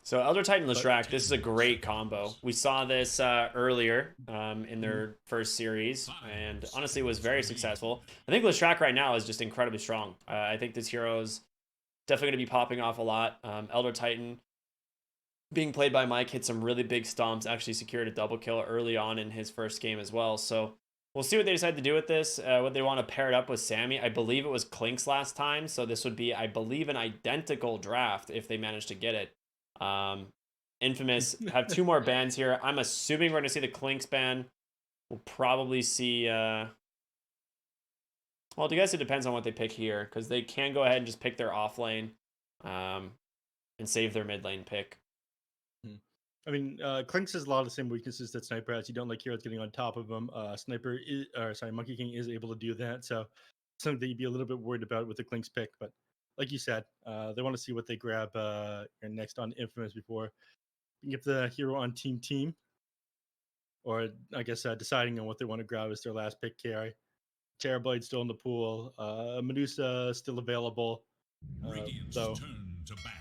So Elder Titan Leshrac, this is a great combo. We saw this earlier in Mhm. their first series, and honestly was very successful. I think Leshrac right now is just incredibly strong. I think this hero is definitely going to be popping off a lot. Elder Titan being played by Mike hit some really big stomps, actually secured a double kill early on in his first game as well. So we'll see what they decide to do with this. What they want to pair it up with Sammy. I believe it was Clink's last time, so this would be, I believe, an identical draft if they manage to get it. Um, Infamous have two more bans here. I'm assuming we're going to see the Clink's ban. We'll probably see. Well, I guess it depends on what they pick here because they can go ahead and just pick their off lane um, and save their mid lane pick. I mean, Clinks has a lot of the same weaknesses that Sniper has. You don't like heroes getting on top of him. Sniper is, or sorry, Monkey King is able to do that. So something that you'd be a little bit worried about with the Clinks pick. But like you said, they want to see what they grab next on Infamous before you get the hero on Team, or I guess deciding on what they want to grab as their last pick carry. Terrorblade still in the pool. Medusa still available. Though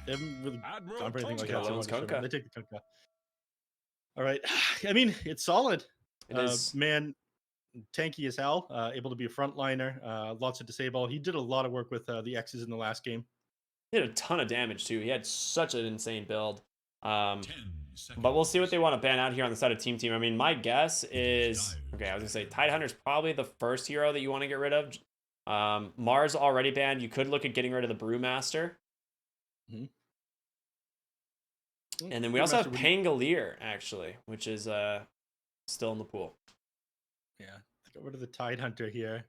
they haven't really gone for anything like that. So I Loans wanted to show them. Kunkka. They take the Kunkka. All right. I mean, it's solid. It is. Man, tanky as hell. Able to be a frontliner. Lots of disable. He did a lot of work with the X's in the last game. He had a ton of damage too. He had such an insane build. Um, but we'll see what they want to ban out here on the side of TEAMTEAM. I mean, my guess is okay. I was gonna say Tidehunter's probably the first hero that you want to get rid of. Mars already banned. You could look at getting rid of the Brewmaster. Mm-hmm. And then we also have Pangolier actually, which is still in the pool. Yeah, get rid of the Tidehunter here.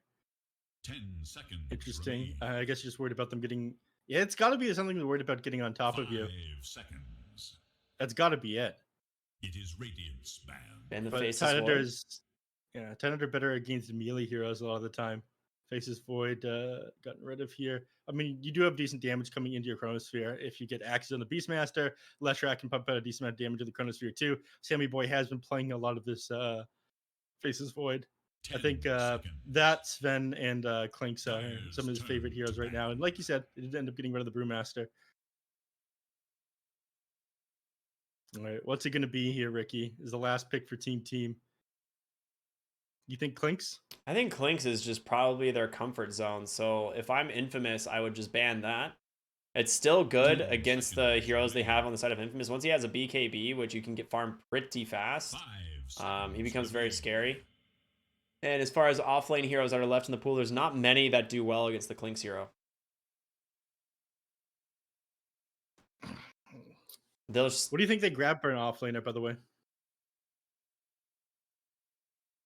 10 seconds. Interesting. I guess you're just worried about them getting. Yeah, it's got to be something they're worried about getting on top of you. 5 seconds. That's got to be it. It is Radiant's ban. And the but Faceless Tidehunter Void. is, yeah, Tidehunter better against melee heroes a lot of the time. Faceless Void gotten rid of here. I mean, you do have decent damage coming into your Chronosphere. If you get access on the Beastmaster, Leshrac can pump out a decent amount of damage to the Chronosphere too. Sammy Boy has been playing a lot of this Faceless Void. I think that Sven and Clinks are some of his favorite heroes right now. And like you said, it did end up getting rid of the Brewmaster. All right, what's it going to be here, Ricky? Is the last pick for Team. You think Clinks? I think Clinks is just probably their comfort zone. So if I'm Infamous, I would just ban that. It's still good against the heroes they have on the side of Infamous. Once he has a BKB, which you can get farmed pretty fast, he becomes very scary. And as far as offlane heroes that are left in the pool, there's not many that do well against the Clinks hero. What do you think they grab for an offlaner, by the way?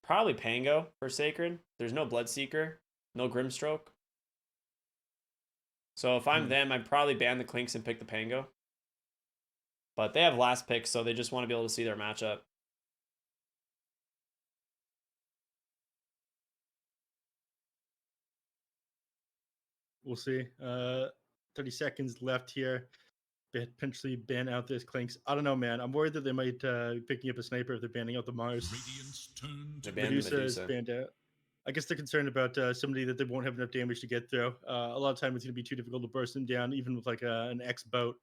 Probably Pango for Sacred. There's no Bloodseeker, no Grimstroke. So if I'm them, I'd probably ban the Clinks and pick the Pango. But they have last pick, so they just want to be able to see their matchup. We'll see. 30 seconds left here. Potentially ban out this Clinks. I don't know, man. I'm worried that they might be picking up a sniper if they're banning out the Mars. Medusa is banned out. I guess they're concerned about somebody that they won't have enough damage to get through. A lot of time it's going to be too difficult to burst them down, even with like an X boat.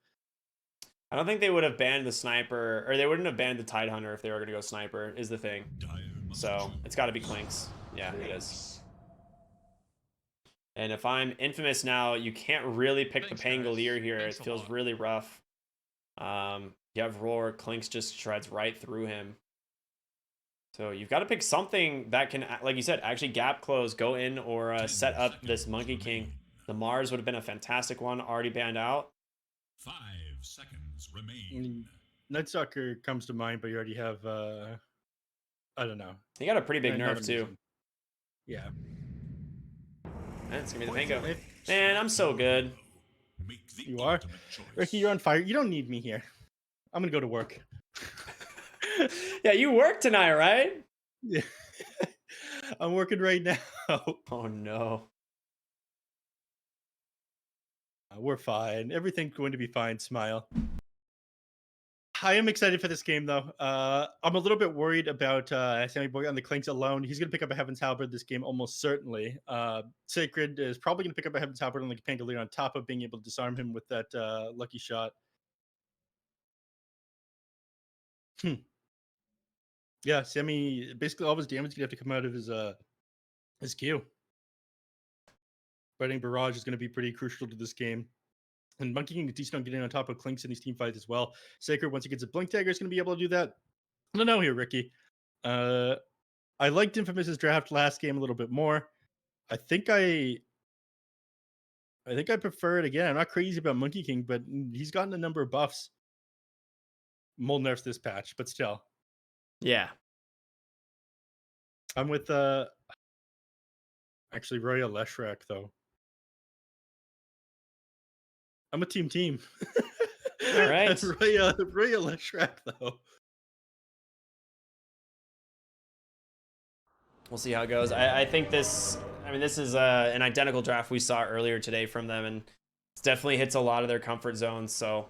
I don't think they would have banned the sniper, or they wouldn't have banned the Tidehunter if they were going to go sniper, is the thing. So it's got to be Clinks. Yeah, it is. And if I'm Infamous now, you can't really pick the Pangolier here. It feels really rough. You have Roar, Clinks just shreds right through him. So you've got to pick something that can, like you said, actually gap close, go in, or set up this Monkey King. The Mars would have been a fantastic one, already banned out. 5 seconds remain. Nightstalker comes to mind, but you already have, I don't know. He got a pretty big nerf too. Yeah. Man, it's going to be the Pango. Man, I'm so good. You are? Ricky, you're on fire. You don't need me here. I'm going to go to work. Yeah, you work tonight, right? Yeah. I'm working right now. Oh, no. We're fine. Everything's going to be fine. Smile. I am excited for this game, though. I'm a little bit worried about Sammy Boy on the Clinks alone. He's going to pick up a Heaven's Halberd this game, almost certainly. Sacred is probably going to pick up a Heaven's Halberd on the Pangolier on top of being able to disarm him with that lucky shot. Yeah, Sammy, basically all of his damage is gonna have to come out of his Q. Fighting Barrage is gonna be pretty crucial to this game. And Monkey King is decent on getting on top of Clinks in these team fights as well. Sacred, once he gets a Blink Dagger, is gonna be able to do that. I don't know here, Ricky. I liked Infamous's draft last game a little bit more. I think I prefer it again. I'm not crazy about Monkey King, but he's gotten a number of buffs. Mole nerfs this patch, but still. Yeah. I'm with actually Roya Leshrak though. I'm a team. All right. Roya Leshrak though. We'll see how it goes. I think this is an identical draft we saw earlier today from them, and it definitely hits a lot of their comfort zones. So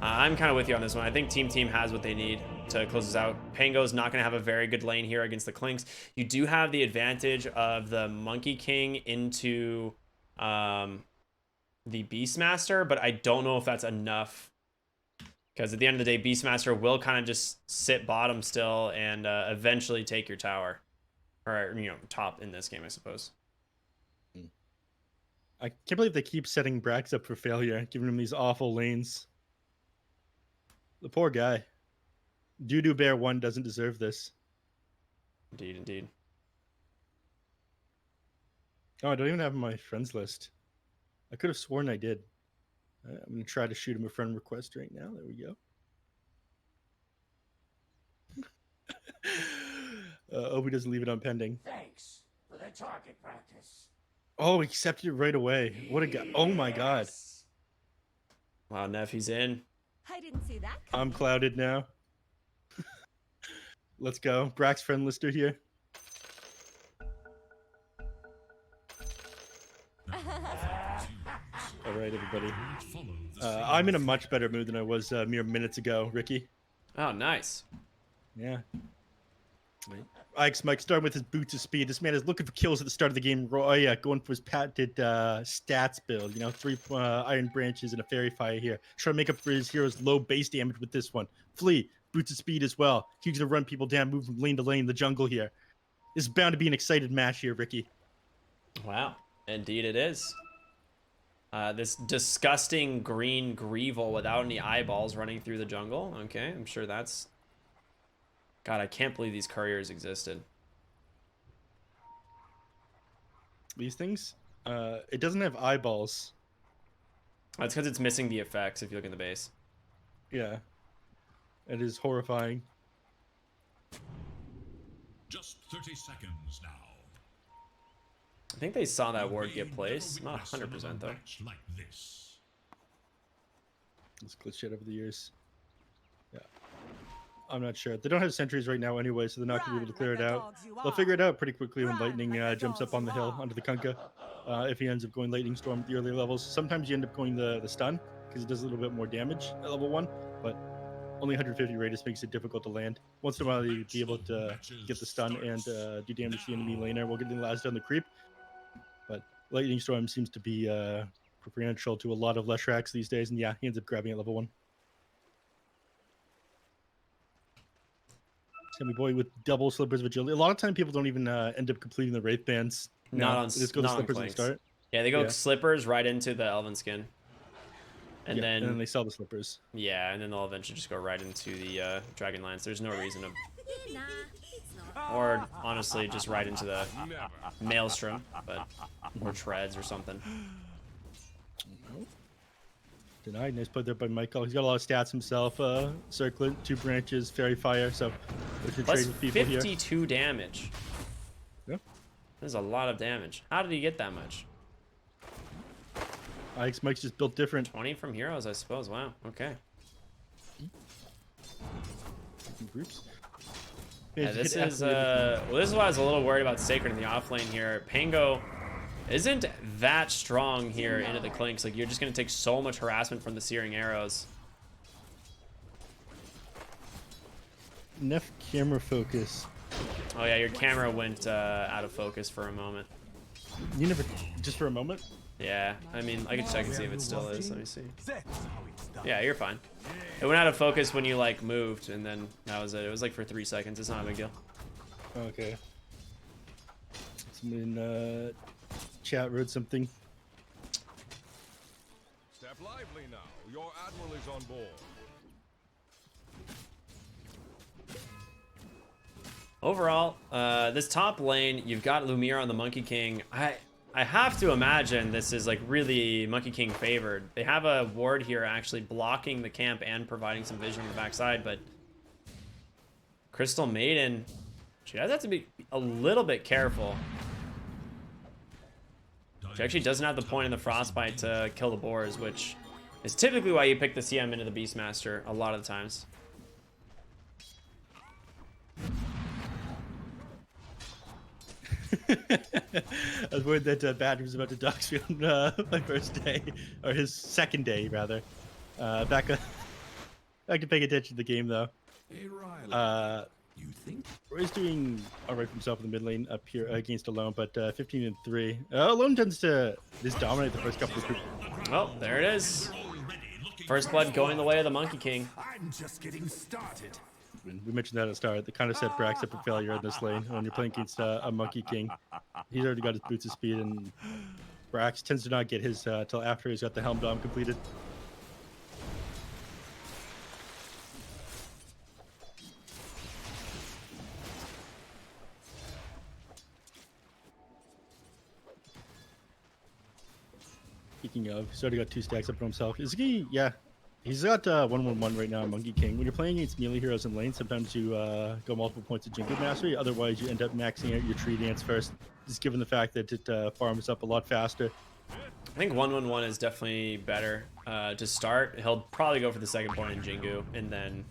I'm kind of with you on this one. I think TEAMTEAM has what they need to close this out. Pango's not going to have a very good lane here against the Clinks. You do have the advantage of the Monkey King into the Beastmaster, but I don't know if that's enough. Because at the end of the day, Beastmaster will kind of just sit bottom still and eventually take your tower. Or, top in this game, I suppose. I can't believe they keep setting Brax up for failure, giving him these awful lanes. The poor guy. Doo-Doo Bear 1 doesn't deserve this. Indeed. Oh, I don't even have my friends list. I could have sworn I did. I'm going to try to shoot him a friend request right now. There we go. Hope he doesn't leave it on pending. Thanks for the target practice. Oh, he accepted it right away. What a guy. Oh my god. Wow, neph, he's in. I didn't see that. I'm clouded now. Let's go. Brax friend lister here. All right, everybody. I'm in a much better mood than I was mere minutes ago, Ricky. Oh, nice. Yeah. Ike's Mike starting with his boots of speed. This man is looking for kills at the start of the game. Roya going for his patented stats build. 3 iron branches and a fairy fire here. Trying to make up for his hero's low base damage with this one. Flea, boots of speed as well. He's going to run people down, move from lane to lane in the jungle here. This is bound to be an excited match here, Ricky. Wow. Indeed it is. This disgusting green Greevil without any eyeballs running through the jungle. Okay, I'm sure that's... God, I can't believe these couriers existed. These things? It doesn't have eyeballs. That's because it's missing the effects if you look in the base. Yeah. It is horrifying. Just 30 seconds now. I think they saw that ward get placed. Not 100% though. Like this. Let's glitch it over the years. Yeah. I'm not sure. They don't have sentries right now anyway, so they're not going to be able to clear it out. They'll figure it out pretty quickly when Lightning jumps up on the hill onto the Kunkka. If he ends up going Lightning Storm at the earlier levels. Sometimes you end up going the stun, because it does a little bit more damage at level 1, but only 150 radius makes it difficult to land. Once in a while, you'll be able to get the stun and do damage to the enemy laner while getting the last down the creep. But Lightning Storm seems to be preferential to a lot of Leshraks these days, and yeah, he ends up grabbing at level 1. Sammy Boy with double Slippers of Agility. A lot of time people don't even end up completing the Wraith Bands. Not on, they just go to not on Slippers at the Clinks. start. Yeah, they go Slippers right into the Elven Skin. And and then then they sell the Slippers. yeah, and then they'll eventually just go right into the Dragonlance. There's no reason to... Nah, it's not. Or, honestly, just right into the Maelstrom, but... Or Treads or something. Denied. Nice play there by Michael. He's got a lot of stats himself. Circlet, 2 branches, Fairy Fire. So we should Plus trade with people here. 52 damage. Yeah. There's a lot of damage. How did he get that much? Ike's Mike's just built different. 20 from heroes, I suppose. Wow. Okay. Groups. Yeah, this is well, this is why I was a little worried about Sacred in the off lane here. Pango isn't that strong here into the Clinks. Like, you're just gonna take so much harassment from the Searing Arrows. Neph camera focus. Oh yeah, your camera went out of focus for a moment. You never, just for a moment. Yeah, I mean, I can check and see if it still is. Let me see. Yeah, you're fine. It went out of focus when you like moved, and then that was it. It was like for 3 seconds. It's not a big deal. Okay. Someone in chat wrote something. Step lively now. Your admiral is on board. Overall, this top lane, you've got Lumiere on the Monkey King. I have to imagine this is like really Monkey King favored. They have a ward here actually blocking the camp and providing some vision on the backside, but Crystal Maiden, she does have to be a little bit careful. She actually doesn't have the point in the Frostbite to kill the boars, which is typically why you pick the CM into the Beastmaster a lot of the times. I was worried that Badger was about to dox me on my first day, or his second day rather. Back to paying attention to the game though. Hey, Riley. You think? Roy's doing alright for himself in the mid lane up here against Alone, but 15-3. Alone tends to just dominate the first couple of groups. Oh, there it is. First blood going the way of the Monkey King. I'm just getting started. We mentioned that at the start. That kind of set Brax up for failure in this lane when you're playing against a Monkey King. He's already got his boots of speed, and Brax tends to not get his till after he's got the Helm Dom completed. Speaking of, he's already got 2 stacks up for himself. Is he? Yeah. He's got 1-1-1 right now, Monkey King. When you're playing against melee heroes in lane, sometimes you go multiple points of Jingle Mastery. Otherwise, you end up maxing out your Tree Dance first, just given the fact that it farms up a lot faster. I think 1-1-1 is definitely better to start. He'll probably go for the second point in Jingu, and then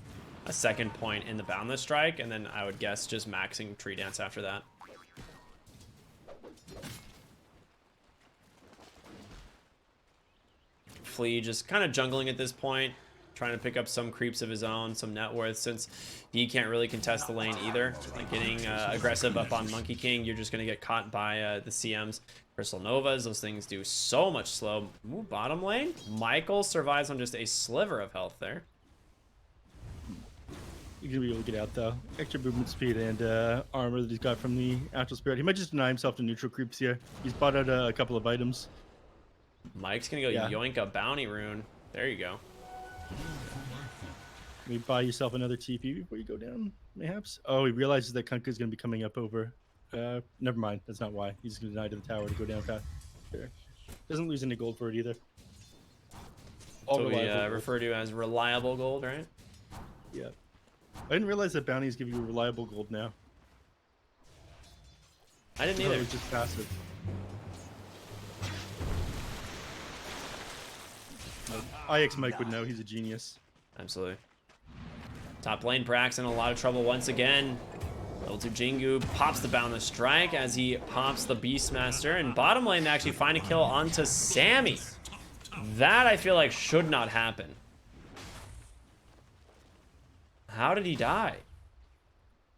a second point in the Boundless Strike, and then I would guess just maxing Tree Dance after that. Flea just kind of jungling at this point, trying to pick up some creeps of his own, some net worth, since he can't really contest the lane either. Like getting aggressive up on Monkey King, you're just going to get caught by the CMs. Crystal Novas, those things do so much slow. Ooh, bottom lane, Michael survives on just a sliver of health there. He's going to be able to get out though. Extra movement speed and armor that he's got from the Astral Spirit. He might just deny himself to neutral creeps here. He's bought out a couple of items. Mike's gonna go yoink a bounty rune. There you go. Maybe buy yourself another TP before you go down, mayhaps. Oh, he realizes that Kunkka's gonna be coming up over. Never mind. That's not why. He's gonna deny to the tower to go down fast. There. Doesn't lose any gold for it either. That's what we refer to as reliable gold, right? Yeah. I didn't realize that bounties give you reliable gold now. I didn't I thought either. it was just passive. IX Mike would know. He's a genius. Absolutely. Top lane Brax in a lot of trouble once again. Level 2 Jingu pops the Boundless Strike as he pops the Beastmaster, and bottom lane they actually find a kill onto Sammy. That I feel like should not happen. How did he die?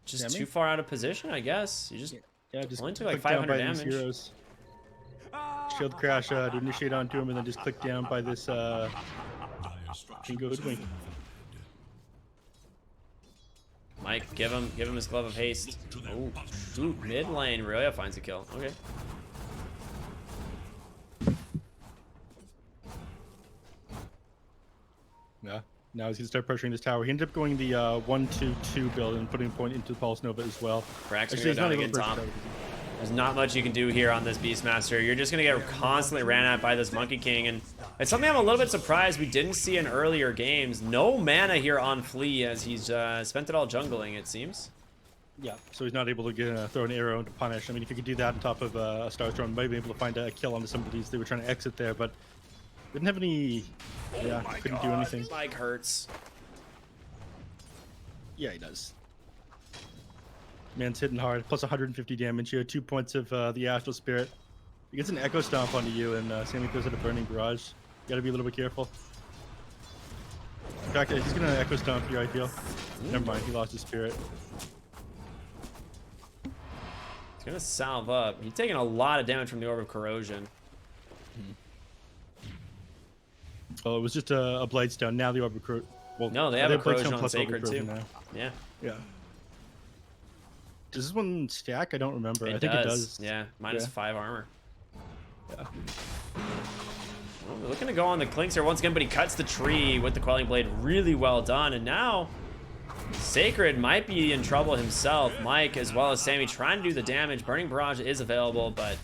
Just Sammy? too far out of position, I guess. You just Just only took like click down 500 by these damage. heroes. Shield crash to initiate onto him, and then just click down by this Jingo Hoodwink. Mike, give him his glove of haste. Oh, shoot, mid lane. Aurelia finds a kill. Okay. Yeah. Now he's gonna start pressuring this tower. He ended up going the 1-2-2 build and putting a point into Pulse Nova as well. Brax Actually, gonna he's go not down able again to pressure top. tower. There's not much you can do here on this Beastmaster. You're just gonna get constantly ran at by this Monkey King, and it's something I'm a little bit surprised we didn't see in earlier games. No mana here on Flea as he's spent it all jungling, it seems. Yeah. So he's not able to get throw an arrow to punish. I mean, if he could do that on top of a Starstorm, might be able to find a kill onto some of these. They were trying to exit there, but didn't have any. Yeah, couldn't do anything. Mike hurts. Yeah, he does. Man's hitting hard, plus 150 damage here, 2 points of the Astral Spirit. He gets an Echo Stomp onto you, and Sammy throws out a Burning Barrage. You gotta be a little bit careful. In fact, he's gonna Echo Stomp here, I feel. Never mind, he lost his Spirit. He's gonna salve up. He's taking a lot of damage from the Orb of Corrosion. Oh, it was just a Blightstone. Now the Orb of Well, No, they have a played corrosion some on plus Sacred too. overcorrosion now. Yeah, Yeah. Does this one stack? I don't remember. I think it does. Yeah, -5 armor. Yeah. Well, we're looking to go on the Clinks here once again, but he cuts the tree with the Quelling Blade. Really well done. And now Sacred might be in trouble himself. Mike as well as Sammy trying to do the damage. Burning Barrage is available, but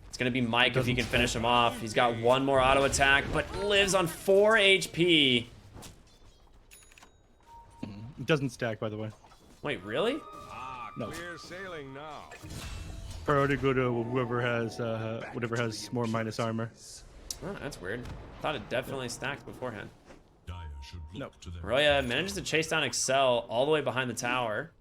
it's going to be Mike if he can finish him off. He's got one more auto attack, but lives on 4 HP. It doesn't stack, by the way. Wait, really? No. Clear sailing now. Priority go to whoever has whatever has more minus armor. Oh, that's weird. Thought it definitely stacked beforehand. Dire should look No. to their Roya manages to chase down Excel all the way behind the tower.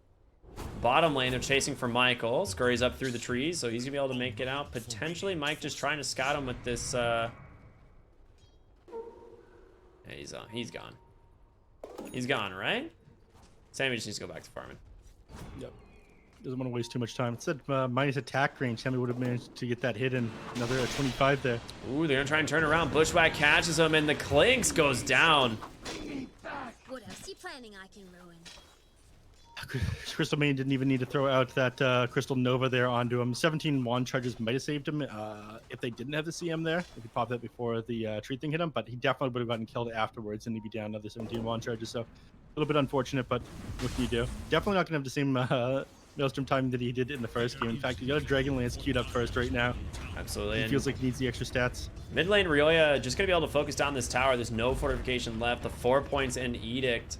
Bottom lane, they're chasing for Michael. Scurries up through the trees, so he's gonna be able to make it out. Potentially, Mike just trying to scout him with this. Yeah, he's gone. He's gone, right? Sammy just needs to go back to farming. Yep. Doesn't want to waste too much time. It said minus attack range. Sammy would have managed to get that hit in. Another 25 there. Ooh, they're gonna try and turn around. Bushwhack catches him, and the Clinks goes down. What else you planning I can ruin? Crystal Main didn't even need to throw out that Crystal Nova there onto him. 17 wand charges might have saved him if they didn't have the CM there. They could pop that before the tree thing hit him, but he definitely would have gotten killed afterwards, and he'd be down another 17 wand charges. So a little bit unfortunate, but what can you do? Definitely not going to have the same Maelstrom time that he did in the first game. In fact, he got a Dragonlance queued up first right now. Absolutely. He feels like he needs the extra stats. Mid lane, Ryoya just gonna be able to focus down this tower. There's no fortification left. The 4 points in Edict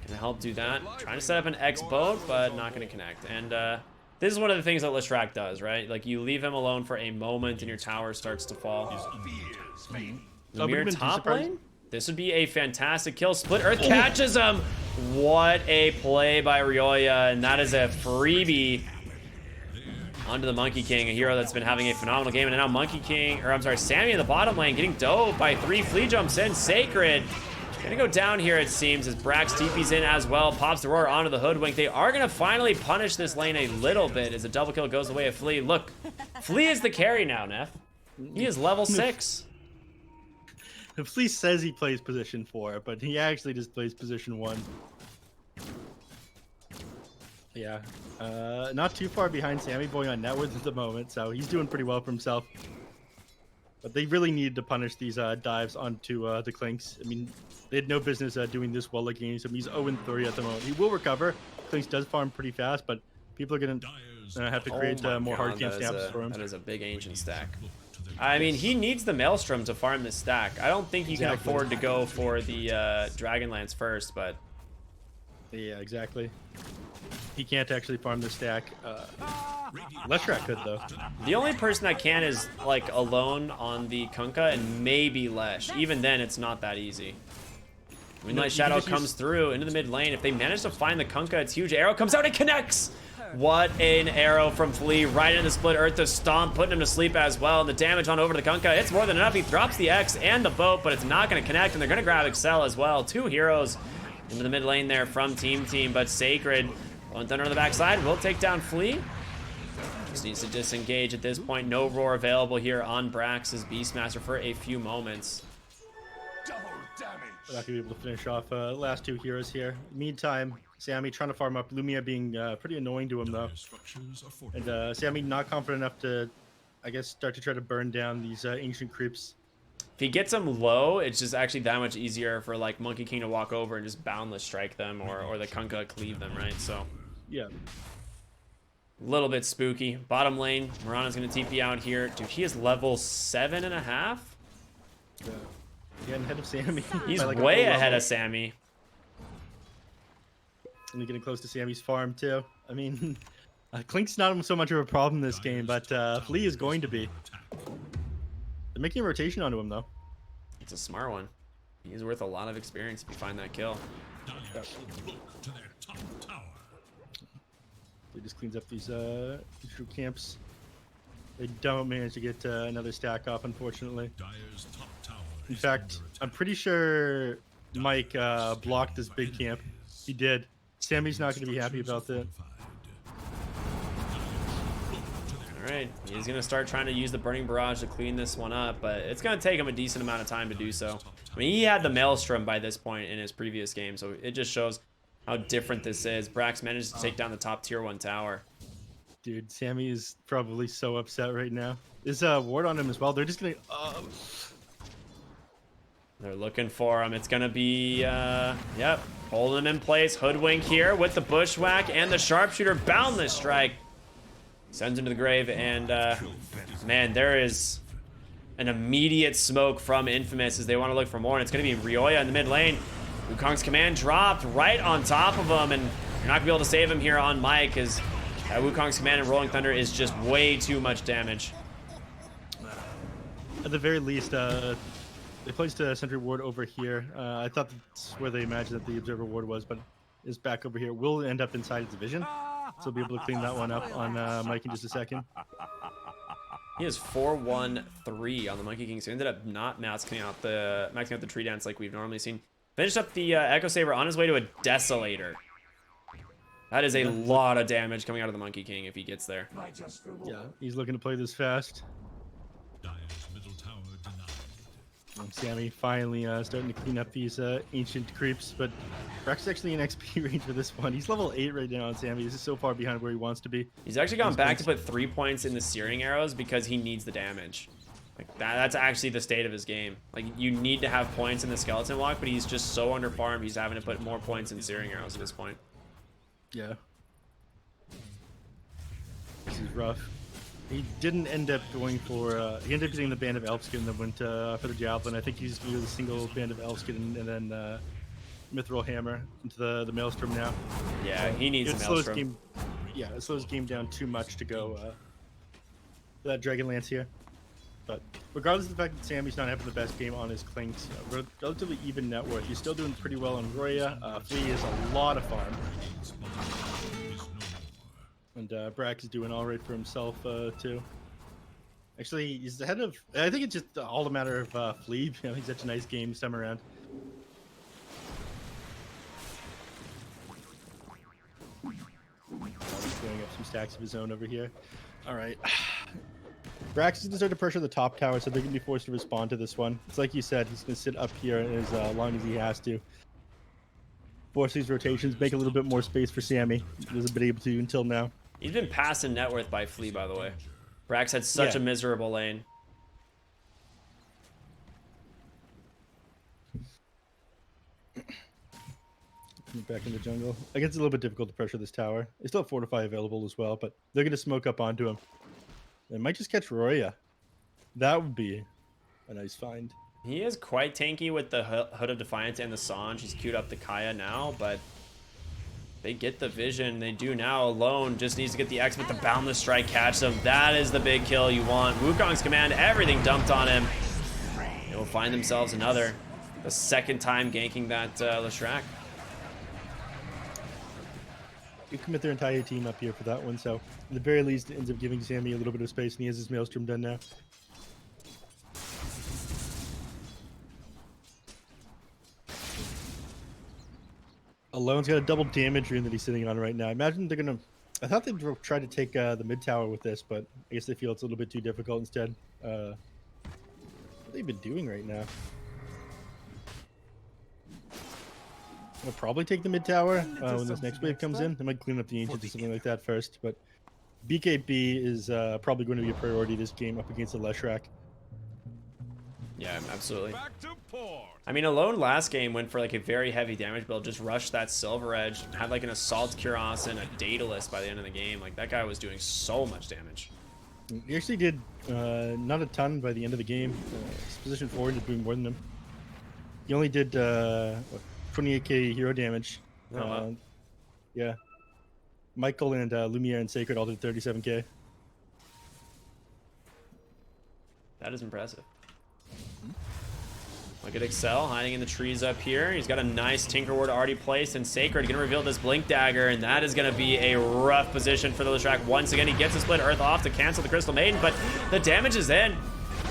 can help do that. Trying to set up an X boat, but not gonna connect. And this is one of the things that Leshrac does, right? Like you leave him alone for a moment, and your tower starts to fall. Lemire top lane. This would be a fantastic kill. Split Earth catches him. What a play by Ryoya, and that is a freebie onto the Monkey King, a hero that's been having a phenomenal game. And now Monkey King, or I'm sorry, Sammy in the bottom lane getting dove by 3 flea jumps in. Sacred gonna go down here, it seems, as Brax TP's in as well. Pops the roar onto the Hoodwink. They are gonna finally punish this lane a little bit as a double kill goes the way of Flea. Look, Flea is the carry now, Neff. He is level 6. The Flea says he plays position 4, but he actually just plays position 1. Yeah, not too far behind Sammy Boy on net worth at the moment, so he's doing pretty well for himself. But they really needed to punish these dives onto the Clinks. I mean, they had no business doing this well against him. He's 0-3 at the moment. He will recover. Clinks does farm pretty fast, but people are going to have to create more hard camp stamps for him. That is a big ancient stack. I mean, he needs the Maelstrom to farm this stack. I don't think he can afford to go for the Dragonlance first, but... Yeah, exactly. He can't actually farm the stack. Leshrac could, though. The only person that can is, like, alone on the Kunkka and maybe Lesh. Even then, it's not that easy. Moonlight Shadow comes through into the mid lane. If they manage to find the Kunkka, it's huge. Arrow comes out and connects! What an arrow from Flea right into the Split Earth to stomp, putting him to sleep as well. And the damage on over to the Kunkka, it's more than enough. He drops the X and the boat, but it's not going to connect, and they're going to grab Excel as well. 2 heroes into the mid lane there from Team, but Sacred on Thunder on the backside will take down Flea. Just needs to disengage at this point. No roar available here on Brax's Beastmaster for a few moments. We're not going to be able to finish off last 2 heroes here. Meantime, Sammy trying to farm up. Lumia being pretty annoying to him, though. And Sammy not confident enough to, I guess, start to try to burn down these ancient creeps. If he gets them low, it's just actually that much easier for, like, Monkey King to walk over and just boundless strike them, or the Kunkka cleave them, right? So, yeah. A little bit spooky. Bottom lane, Mirana's going to TP out here. Dude, he is level 7.5? Yeah. Getting ahead of Sammy. He's like way ahead of Sammy. And getting close to Sammy's farm, too. I mean, Clink's not so much of a problem in this game, but Flea is going to be. They're making a rotation onto him, though. It's a smart one. He's worth a lot of experience if you find that kill. He just cleans up these true camps. They don't manage to get another stack off, unfortunately. In fact, I'm pretty sure Mike blocked this big camp. He did. Sammy's not going to be happy about that. Alright, he's going to start trying to use the Burning Barrage to clean this one up, but it's going to take him a decent amount of time to do so. I mean, he had the Maelstrom by this point in his previous game, so it just shows how different this is. Brax managed to take down the top tier 1 tower. Dude, Sammy is probably so upset right now. There's a ward on him as well. They're just gonna. They're looking for him. It's gonna be, yep, holding him in place. Hoodwink here with the bushwhack and the sharpshooter. Boundless strike sends him to the grave, and man, there is an immediate smoke from Infamous as they want to look for more, and it's gonna be Ryoya in the mid lane. Wukong's command dropped right on top of him, and you're not gonna be able to save him here on Mike, because Wukong's command and Rolling Thunder is just way too much damage. At the very least, they placed a sentry ward over here. I thought that's where they imagined that the observer ward was, but it's back over here. We'll end up inside its division, so we'll be able to clean that one up on Mike in just a second. He has 4-1-3 on the Monkey King, so he ended up not maxing out the tree dance like we've normally seen. Finished up the Echo Saber on his way to a Desolator. That is a lot of damage coming out of the Monkey King if he gets there. Yeah, he's looking to play this fast. Dire's middle tower denied. And Sammy finally starting to clean up these ancient creeps, but Brax is actually in XP range for this one. He's level 8 right now on Sammy. This is so far behind where he wants to be. He's actually gone back to put 3 points in the searing arrows because he needs the damage. Like that's actually the state of his game. Like, you need to have points in the skeleton walk, but he's just so underfarmed, he's having to put more points in searing arrows at this point. Yeah. This is rough. He didn't end up going for, he ended up using the Band of Elfskin that went for the Javelin. I think he's going to do the single Band of Elfskin and then Mithril Hammer into the Maelstrom now. Yeah, he needs a Maelstrom. It slows the game down too much to go that Dragonlance here. But regardless of the fact that Sammy's not having the best game on his Clinks, relatively even net worth. He's still doing pretty well on Roya. Flea is a lot of farm. And Brax is doing all right for himself, too. Actually, he's ahead of... I think it's just all a matter of Flea. You know, he's such a nice game this time around. He's going up some stacks of his own over here. All right. Brax is going to start to pressure the top tower, so they're going to be forced to respond to this one. It's like you said, he's going to sit up here as long as he has to. Force these rotations, make a little bit more space for Sammy. He hasn't been able to until now. He's been passed in net worth by Flea, by the way. Brax had such a miserable lane. Back in the jungle. I guess it's a little bit difficult to pressure this tower. They still have Fortify available as well, but they're going to smoke up onto him. They might just catch Roya. That would be a nice find. He is quite tanky with the Hood of Defiance and the Sange. He's queued up the Kaya now, but they get the vision. They do now. Alone just needs to get the X with the Boundless Strike catch them. That is the big kill you want. Wukong's command, everything dumped on him. They will find themselves another. The second time ganking that Leshrac. You commit their entire team up here for that one, so at the very least, it ends up giving Sammy a little bit of space, and he has his Maelstrom done now. Alone's got a double damage rune that he's sitting on right now. I imagine they're gonna... I thought they'd try to take the mid tower with this, but I guess they feel it's a little bit too difficult instead. What have they been doing right now? They'll probably take the mid tower when this next wave comes in. They might clean up the ancients or something like that first, but BKB is probably going to be a priority this game up against the Leshrac. Yeah, absolutely. Back to port. I mean, Alone last game went for like a very heavy damage build, just rushed that Silver Edge, had like an Assault Cuirass and a Daedalus by the end of the game. Like, that guy was doing so much damage. He actually did not a ton by the end of the game. His position forward is doing more than him. He only did 28k hero damage. Oh, wow. Yeah. Michael and Lumiere and Sacred all did 37k. That is impressive. Look at Excel hiding in the trees up here. He's got a nice Tinker Ward already placed, and Sacred gonna reveal this Blink Dagger, and that is gonna be a rough position for the Leshrac. Once again, he gets a Split Earth off to cancel the Crystal Maiden, but the damage is in.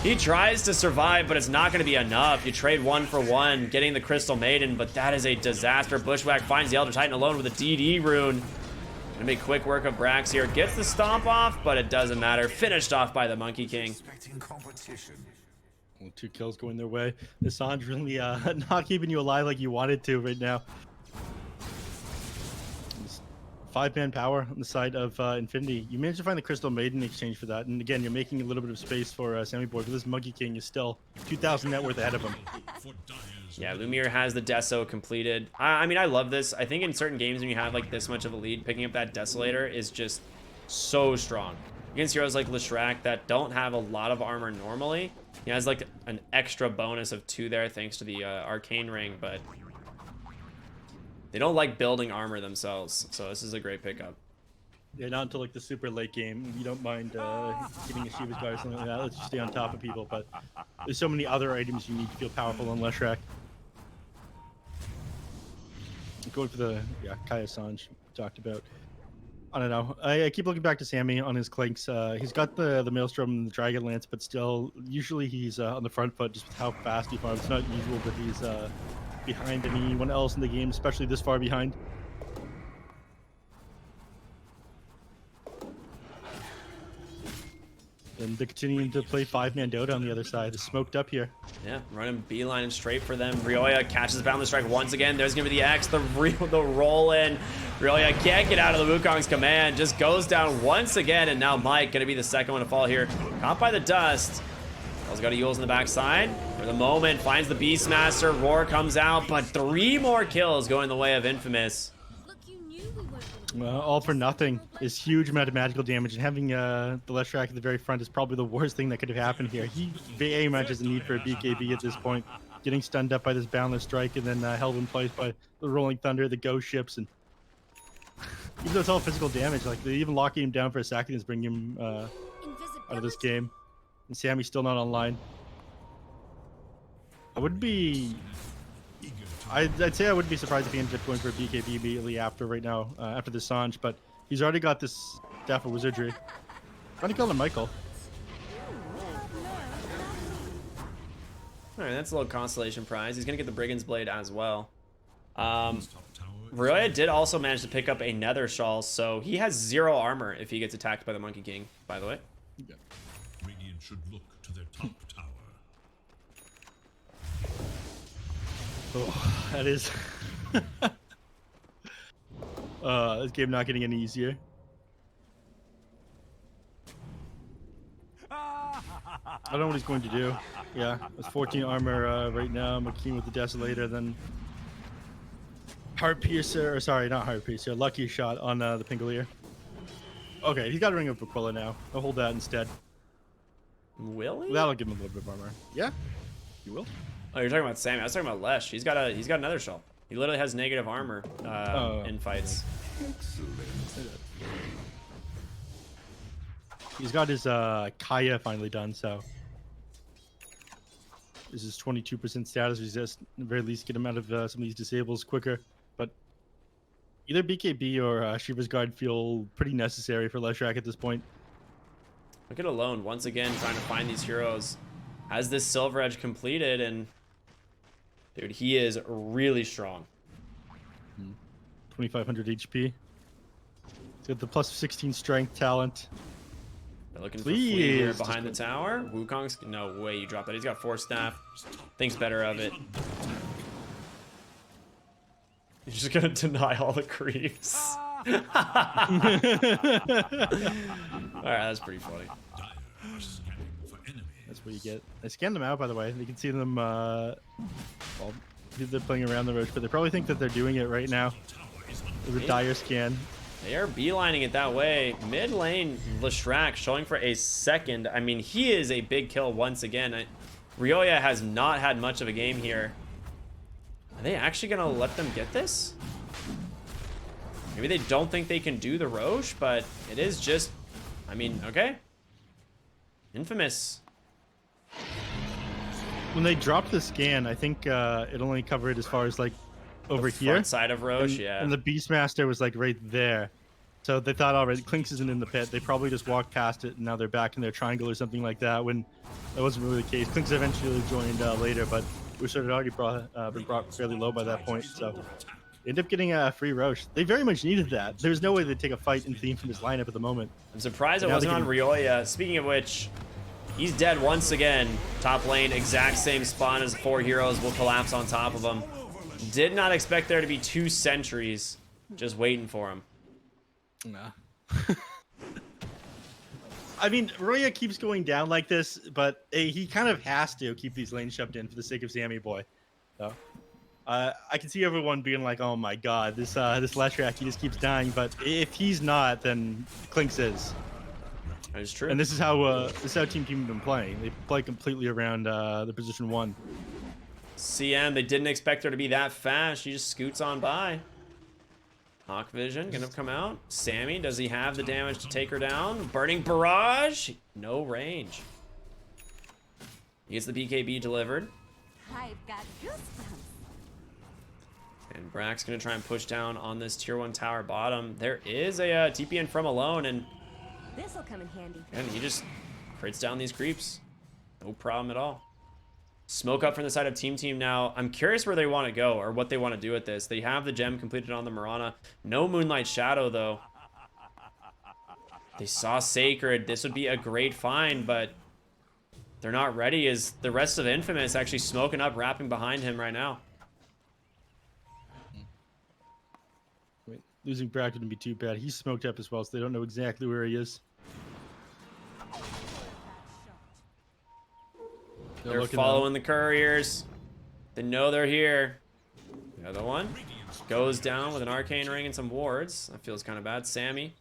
He tries to survive, but it's not gonna be enough. You trade 1 for 1, getting the Crystal Maiden, but that is a disaster. Bushwhack finds the Elder Titan alone with a DD rune. Gonna make quick work of Brax here. Gets the stomp off, but it doesn't matter. Finished off by the Monkey King. Expecting competition. Well, 2 kills going their way. Assange really not keeping you alive like you wanted to right now. 5-man power on the side of Infinity. You managed to find the Crystal Maiden in exchange for that. And again, you're making a little bit of space for Sammy Boy, but this Monkey King is still 2,000 net worth ahead of him. Yeah, Lumiere has the Deso completed. I mean, I love this. I think in certain games when you have like this much of a lead, picking up that Desolator is just so strong. Against heroes like Leshrac that don't have a lot of armor normally, he has like an extra bonus of 2 there thanks to the Arcane Ring, but they don't like building armor themselves, so this is a great pickup. Yeah, not until like the super late game. You don't mind getting a Shiva's Guard or something like that. Let's just stay on top of people, but there's so many other items you need to feel powerful on Leshrac. Going for the Kai Assange talked about. I don't know. I keep looking back to Sammy on his clinks. He's got the Maelstrom and the Dragon Lance, but still, usually he's on the front foot just with how fast he farms. It's not usual that he's behind anyone else in the game, especially this far behind. And they're continuing to play 5-man Dota on the other side. It's smoked up here. Yeah, running beeline and straight for them. Ryoya catches Boundless Strike once again. There's going to be the X, the roll in. Ryoya can't get out of the Wukong's command. Just goes down once again. And now Mike going to be the second one to fall here. Caught by the dust. Also got a Yules in the backside. For the moment, finds the Beastmaster. Roar comes out, but 3 more kills going the way of Infamous. Look, you knew we weren't gonna All for nothing is huge amount of magical damage, and having the Leshrac at the very front is probably the worst thing that could have happened here. He very much has a need for a BKB at this point, getting stunned up by this Boundless Strike and then held in place by the Rolling Thunder, the Ghost Ships, and even though it's all physical damage, like they even locking him down for a second is bringing him out of this game. And Sammy's still not online. I would be... I'd say I wouldn't be surprised if he ended up going for a BKB immediately after right now, after the Sanj, but he's already got this Death of Wizardry. Trying to kill him, Michael. All right, that's a little constellation prize. He's going to get the Brigand's Blade as well. Ryoya did also manage to pick up a Nether Shawl, so he has 0 armor if he gets attacked by the Monkey King, by the way. Yeah. Radiant should look to their top tower. Oh, that is... this game not getting any easier. I don't know what he's going to do. Yeah, it's 14 armor right now. McKean with the Desolator, then Heart Piercer, or sorry, not Heart Piercer, Lucky Shot on the Pingolier. Okay, he's got a Ring of Aquila now. I'll hold that instead. Will he? That'll give him a little bit of armor. Yeah, you will. Oh, you're talking about Sammy. I was talking about Lesh. He's got another shell. He literally has negative armor in fights. He's got his Kaya finally done, so this is 22% status resist. At the very least, get him out of some of these disables quicker. But either BKB or Shiva's Guard feel pretty necessary for Leshrac at this point. Look at Alone once again trying to find these heroes. Has this Silver Edge completed, and dude, he is really strong. 2,500 HP. He's got the plus 16 strength talent. They're looking for Flea here behind the tower. Wukong's no way you drop that. He's got 4 staff. Thinks better of it. He's just gonna deny all the creeps. Alright, that's pretty funny. That's what you get. I scanned them out, by the way. You can see them, well, they're playing around the roach, but they probably think that they're doing it right now. There's a dire scan. They are beelining it that way. Mid lane, Leshrac showing for a second. I mean, he is a big kill once again. Ryoya has not had much of a game here. Are they actually going to let them get this? Maybe they don't think they can do the Roche, but it is just... I mean, okay. Infamous. When they dropped the scan, I think it only covered as far as, like, over here. Front side of Roche, yeah. And the Beastmaster was, like, right there. So they thought, all right, Clinks isn't in the pit. They probably just walked past it, and now they're back in their triangle or something like that, when that wasn't really the case. Clinks eventually joined later, but we sort of already been brought fairly low by that point, so end up getting a free Roche. They very much needed that. There's no way they'd take a fight in the Infamous lineup at the moment. I'm surprised it wasn't on Ryoya. Speaking of which, He's dead once again. Top lane, exact same spawn as 4 heroes will collapse on top of him. Did not expect there to be 2 sentries just waiting for him. Nah. I mean, Roya keeps going down like this, but he kind of has to keep these lanes shoved in for the sake of Sammy boy. So, I can see everyone being like, "Oh my God, this Leshrac, he just keeps dying." But if he's not, then Clinks is. That is true. And this is how Team Team have been playing. They play completely around the position 1. CM, they didn't expect her to be that fast. She just scoots on by. Hawk Vision gonna come out. Sammy, does he have the damage to take her down? Burning Barrage, no range. He gets the BKB delivered. I've got goosebumps. And Brack's gonna try and push down on this tier 1 tower bottom. There is a TP in from alone, and This'll come in handy. he just crits down these creeps. No problem at all. Smoke up from the side of Team now. I'm curious where they want to go or what they want to do with this. They have the gem completed on the Mirana. No Moonlight Shadow, though. They saw Sacred. This would be a great find, but they're not ready as the rest of Infamous actually smoking up, wrapping behind him right now. Wait, losing Brack wouldn't be too bad. He's smoked up as well, so they don't know exactly where he is. They're following the couriers. They know they're here. The other one goes down with an arcane ring and some wards. That feels kind of bad. Sammy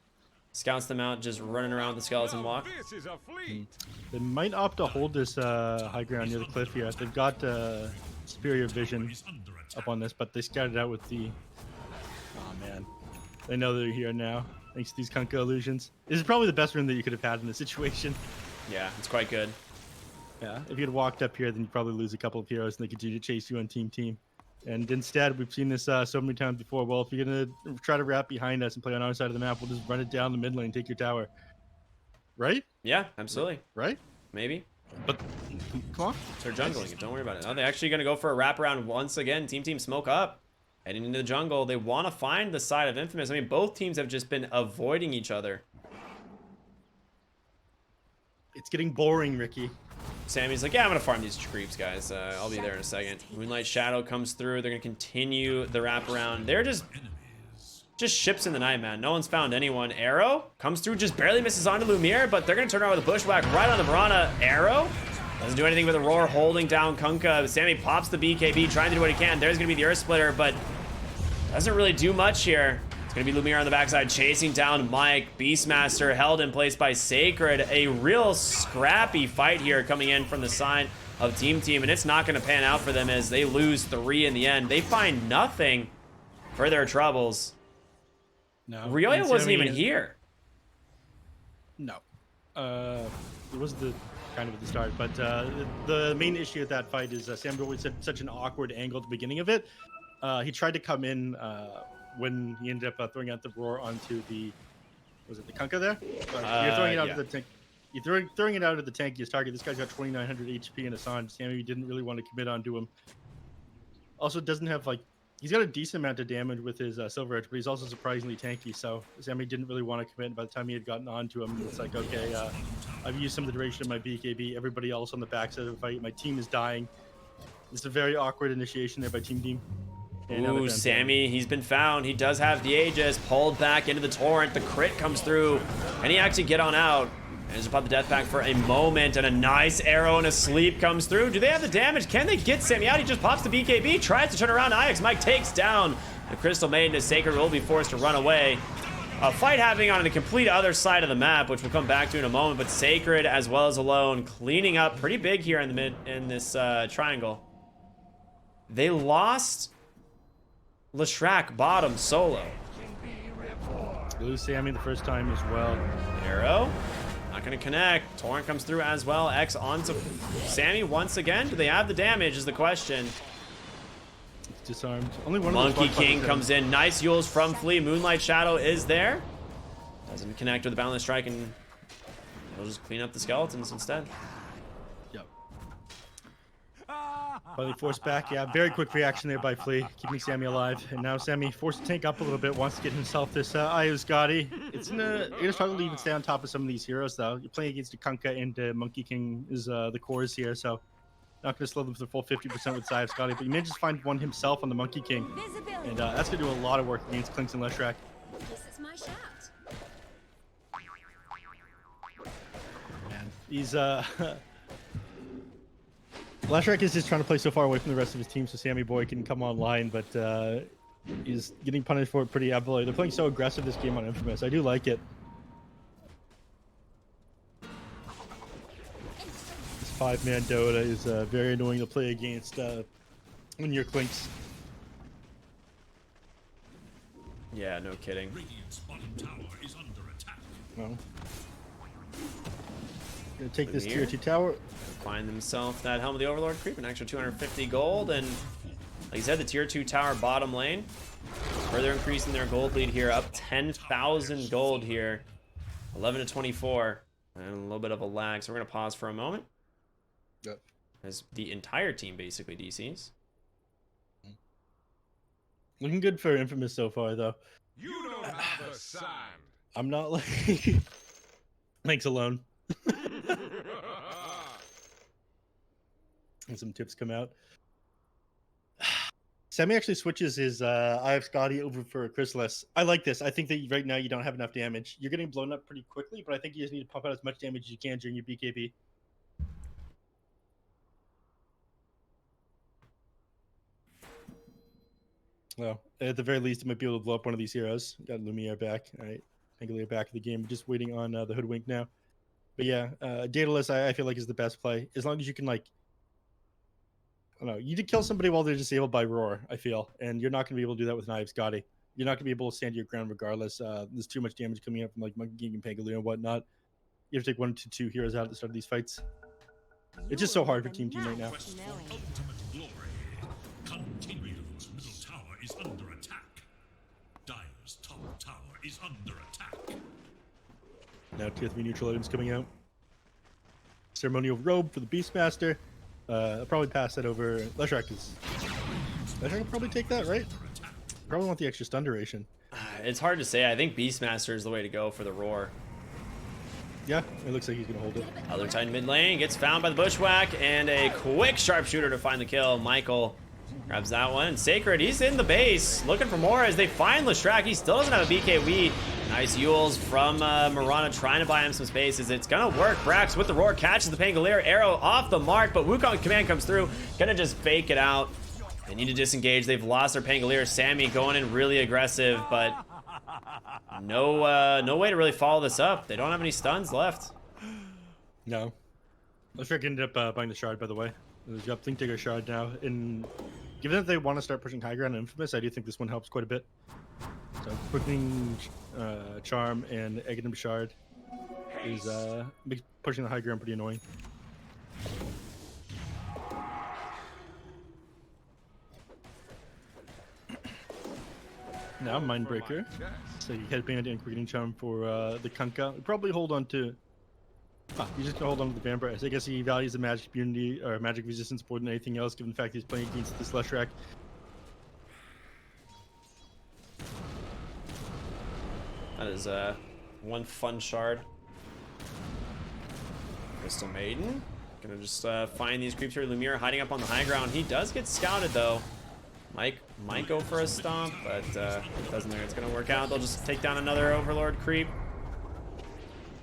scouts them out, just running around with the skeleton walk. This is a fleet. They might opt to hold this high ground near the cliff here. They've got superior vision up on this, but they scouted out with the... Oh, man. They know they're here now, thanks to these Kunkka illusions. This is probably the best room that you could have had in this situation. Yeah, it's quite good. Yeah, if you had walked up here, then you'd probably lose a couple of heroes and they continue to chase you on Team. And instead, we've seen this so many times before. Well, if you're going to try to wrap behind us and play on our side of the map, we'll just run it down the mid lane and take your tower. Right? Yeah, absolutely. Right? Maybe. But, come on. They're jungling it. Don't worry about it. Oh, they're actually going to go for a wraparound once again. Team smoke up. Heading into the jungle. They want to find the side of Infamous. I mean, both teams have just been avoiding each other. It's getting boring, Ricky. Sammy's like, yeah, I'm going to farm these creeps, guys. I'll be there in a second. Moonlight Shadow comes through. They're going to continue the wraparound. They're just ships in the night, man. No one's found anyone. Arrow comes through, just barely misses onto Lumiere, but they're going to turn around with a bushwhack right on the Mirana. Arrow doesn't do anything with a roar, holding down Kunkka. Sammy pops the BKB, trying to do what he can. There's going to be the Earth Splitter, but doesn't really do much here. It's going to be Lumiere on the backside, chasing down Mike. Beastmaster held in place by Sacred. A real scrappy fight here coming in from the side of Team, and it's not going to pan out for them as they lose 3 in the end. They find nothing for their troubles. No. Ryoya wasn't even here. No. It was the kind of at the start, but the main issue with that fight is Sam always had such an awkward angle at the beginning of it. He tried to come in when he ended up throwing out the roar onto the, was it the Kunkka there? You're throwing it out of the tank. You're throwing it out of the tank. His target. This guy's got 2,900 HP and Assange. Sammy didn't really want to commit onto him. Also, doesn't have like, he's got a decent amount of damage with his Silver Edge, but he's also surprisingly tanky. So Sammy didn't really want to commit. By the time he had gotten onto him, it's like, okay, I've used some of the duration of my BKB. Everybody else on the backside of the fight, my team is dying. It's a very awkward initiation there by Team. Ooh, Sammy, he's been found. He does have the Aegis pulled back into the torrent. The crit comes through. Can he actually get on out? And just pop the death pack for a moment, and a nice arrow and a sleep comes through. Do they have the damage? Can they get Sammy out? He just pops the BKB, tries to turn around. Ix Mike takes down the Crystal Maiden as Sacred will be forced to run away. A fight happening on the complete other side of the map, which we'll come back to in a moment, but Sacred as well as Alone cleaning up pretty big here in the mid in this triangle. They lost Leshrac bottom solo. Lose Sammy the first time as well. Arrow, not gonna connect. Torrent comes through as well. X onto Sammy once again. Do they have the damage is the question. It's disarmed. Only one Monkey of those King comes in. Nice Yules from Flea. Moonlight Shadow is there. Doesn't connect with the Boundless Strike, and they'll just clean up the skeletons instead. Finally forced back. Yeah, very quick reaction there by Flea, keeping Sammy alive. And now Sammy forced to tank up a little bit, wants to get himself this Io Scotty. It's you're gonna struggle to even stay on top of some of these heroes though. You're playing against a Kunkka and Monkey King is the cores here, so not gonna slow them for the full 50% with Zai of Scotty, but he manages to find one himself on the Monkey King, Visibility. and that's gonna do a lot of work against Clinks and Leshrac. This is my shot. Man, he's Leshrac is just trying to play so far away from the rest of his team so Sammy Boy can come online, but he's getting punished for it pretty heavily. They're playing so aggressive this game on Infamous. I do like it. This 5-man Dota is very annoying to play against when you're Clinks. Yeah, no kidding. Radiant's bottom tower is under attack. Well, gonna take this Lumiere. tier 2 tower. Find themselves that Helm of the Overlord creep, an extra 250 gold, and like I said, the tier 2 tower bottom lane, further increasing their gold lead here, up 10,000 gold here, 11 to 24, and a little bit of a lag. So we're gonna pause for a moment. Yep. As the entire team basically DCs. Looking good for Infamous so far, though. You don't have the sand. I'm not like thanks alone. And some tips come out. Sammy actually switches his Eye of Scotty over for Chrysalis. I like this. I think that right now you don't have enough damage. You're getting blown up pretty quickly, but I think you just need to pump out as much damage as you can during your BKB. Well, at the very least, it might be able to blow up one of these heroes. Got Lumiere back. All right. Pangolier back of the game. Just waiting on the Hoodwink now. But yeah, Daedalus, I feel like is the best play. As long as you can, like, I don't know, you did kill somebody while they're disabled by Roar, I feel. And you're not going to be able to do that with an Eye of Scotty. You're not going to be able to stand your ground regardless. There's too much damage coming up from, like, Monkey King and Pangolier and whatnot. You have to take 1 to 2 heroes out at the start of these fights. It's just so hard for Team right now. Quest for ultimate glory. Continuo's middle tower is under attack. Dire's top tower is under attack. Now tier 3 neutral items coming out. Ceremonial robe for the Beastmaster. I'll probably pass that over. Leshrac will probably take that, right? Probably want the extra stun duration. It's hard to say. I think Beastmaster is the way to go for the Roar. Yeah, it looks like he's gonna hold it. Other Titan mid lane gets found by the Bushwhack, and a quick sharpshooter to find the kill. Michael grabs that one, and Sacred, he's in the base, looking for more as they find Leshrac. He still doesn't have a BKB. Nice Yules from Mirana trying to buy him some spaces. It's gonna work. Brax with the Roar catches the Pangolier, arrow off the mark, but Wukong command comes through, gonna just fake it out. They need to disengage. They've lost their Pangolier. Sammy going in really aggressive, but no way to really follow this up. They don't have any stuns left. No. Leshrac ended up buying the shard, by the way. There's got Blink Digger shard now. And given that they want to start pushing high ground on Infamous, I do think this one helps quite a bit. So Quickening Charm and Aghanim shard is makes pushing the high ground pretty annoying. Now Mindbreaker. So you headband and Quickening Charm for the Kunkka. We'll probably hold on to. He's just gonna hold on to the Vampire. I guess he values the magic immunity or magic resistance more than anything else, given the fact he's playing against this Leshrac. That is one fun shard. Crystal Maiden. Gonna just find these creeps here. Lumiere hiding up on the high ground. He does get scouted though. Mike might go for a stomp, but it doesn't think it's gonna work out. They'll just take down another Overlord creep.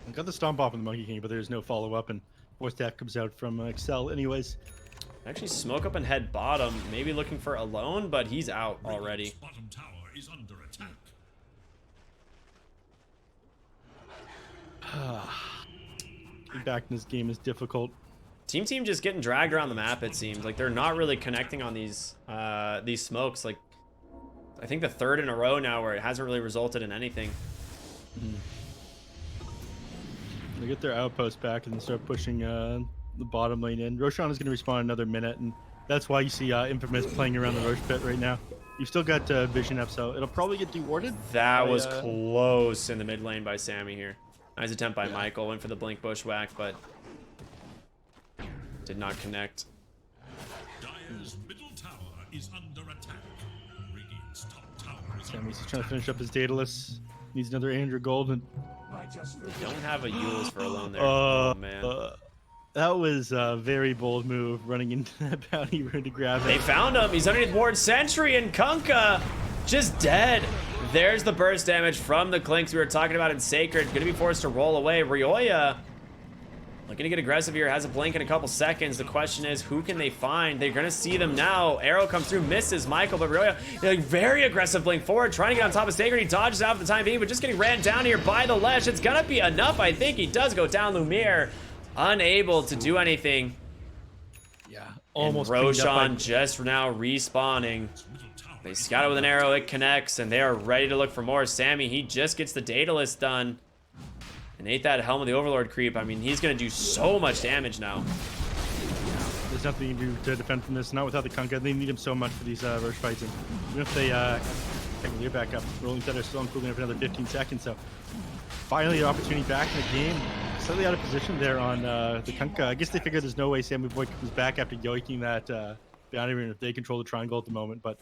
I got the stomp off on the Monkey King, but there's no follow-up, and fourth attack comes out from Excel anyways. Actually, smoke up and head bottom. Maybe looking for Alone, but he's out already. Radiant's bottom tower is under attack. Getting back in this game is difficult. Team just getting dragged around the map, it seems. Like, they're not really connecting on these smokes. Like, I think the third in a row now where it hasn't really resulted in anything. They get their outpost back and start pushing the bottom lane in. Roshan is going to respawn another minute, and that's why you see Infamous playing around the Roche pit right now. You've still got Vision up, so it'll probably get dewarded. That was close in the mid lane by Sammy here. Nice attempt by Michael. Went for the Blink Bushwhack, but did not connect. Dire's middle tower is under attack. Radiant's top tower is under Sammy's just trying to finish up his Daedalus. Needs another 800 gold. And They don't have a Yules for alone there. uh, Oh man. that was a very bold move, running into that bounty rune to grab They it. found him. He's underneath Ward Sentry, and Kunkka just dead. There's the burst damage from the Clinks we were talking about in Sacred. Gonna be forced to roll away. Ryoya looking to get aggressive here. Has a blink in a couple seconds. The question is, who can they find? They're gonna see them now. Arrow comes through, misses Michael, but Ryoya, like, very aggressive blink forward, trying to get on top of Sacred. He dodges out for the time being, but just getting ran down here by the Lesh. It's gonna be enough, I think. He does go down. Lumiere unable to do anything. Yeah, And almost cleaned up by- Roshan just now respawning. They scout it with an arrow, it connects, and they are ready to look for more. Sammy, he just gets the Daedalus done. And ate that Helm of the Overlord creep. I mean, he's going to do so much damage now. There's nothing you can do to defend from this. Not without the Kunkka. They need him so much for these rush fights. And even if they technically back up, Rolling Thunder still on cooldown for another 15 seconds. So finally, the opportunity back in the game. Slightly out of position there on the Kunkka. I guess they figured there's no way Sammy Boy comes back after yoiking that bounty rune if they control the triangle at the moment. But